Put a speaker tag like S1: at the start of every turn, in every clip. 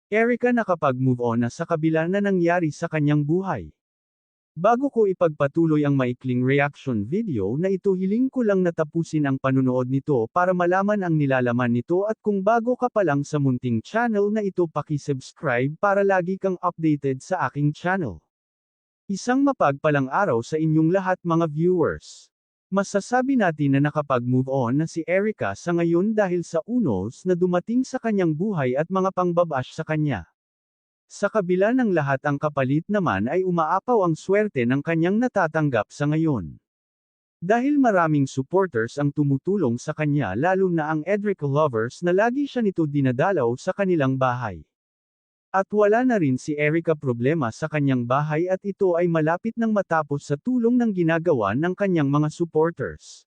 S1: Erica nakapag-move on na sa kabila na nangyari sa kanyang buhay. Bago ko ipagpatuloy ang maikling reaction video na ito, hiling ko lang na tapusin ang panunood nito para malaman ang nilalaman nito, at kung bago ka pa lang sa munting channel na ito, paki-subscribe para lagi kang updated sa aking channel. Isang mapagpalang araw sa inyong lahat mga viewers. Masasabi natin na nakapag-move on na si Erica sa ngayon dahil sa unos na dumating sa kanyang buhay at mga pangbabash sa kanya. Sa kabila ng lahat, ang kapalit naman ay umaapaw ang swerte ng kanyang natatanggap sa ngayon. Dahil maraming supporters ang tumutulong sa kanya, lalo na ang Edric lovers na lagi siya nito dinadalaw sa kanilang bahay. At wala na rin si Erica problema sa kanyang bahay, at ito ay malapit nang matapos sa tulong ng ginagawa ng kanyang mga supporters.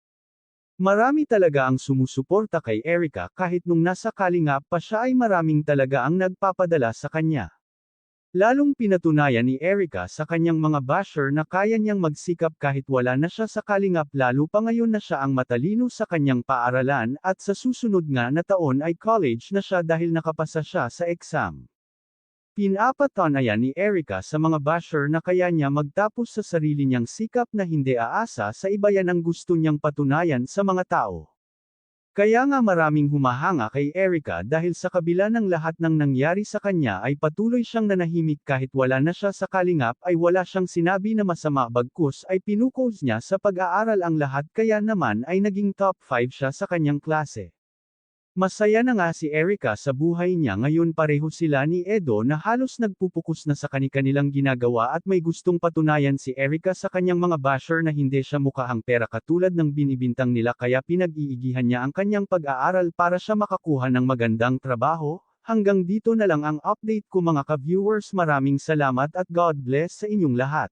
S1: Marami talaga ang sumusuporta kay Erica, kahit nung nasa kalingap pa siya ay maraming talaga ang nagpapadala sa kanya. Lalong pinatunayan ni Erica sa kanyang mga basher na kaya niyang magsikap kahit wala na siya sa kalingap, lalo pa ngayon na siya ang matalino sa kanyang paaralan, at sa susunod nga na taon ay college na siya dahil nakapasa siya sa exam. Pinapatunayan ni Erica sa mga basher na kaya niya magtapos sa sarili niyang sikap na hindi aasa sa iba. Yan ang gusto niyang patunayan sa mga tao. Kaya nga maraming humahanga kay Erica dahil sa kabila ng lahat ng nangyari sa kanya ay patuloy siyang nanahimik kahit wala na siya sa kalingap, ay wala siyang sinabi na masama, bagkus ay pinukos niya sa pag-aaral ang lahat, kaya naman ay naging top 5 siya sa kanyang klase. Masaya na nga si Erica sa buhay niya ngayon, pareho sila ni Edo na halos nagpupukus na sa kanilang ginagawa, at may gustong patunayan si Erica sa kanyang mga basher na hindi siya mukhang pera katulad ng binibintang nila, kaya pinag-iigihan niya ang kanyang pag-aaral para siya makakuha ng magandang trabaho. Hanggang dito na lang ang update ko mga ka-viewers, maraming salamat at God bless sa inyong lahat.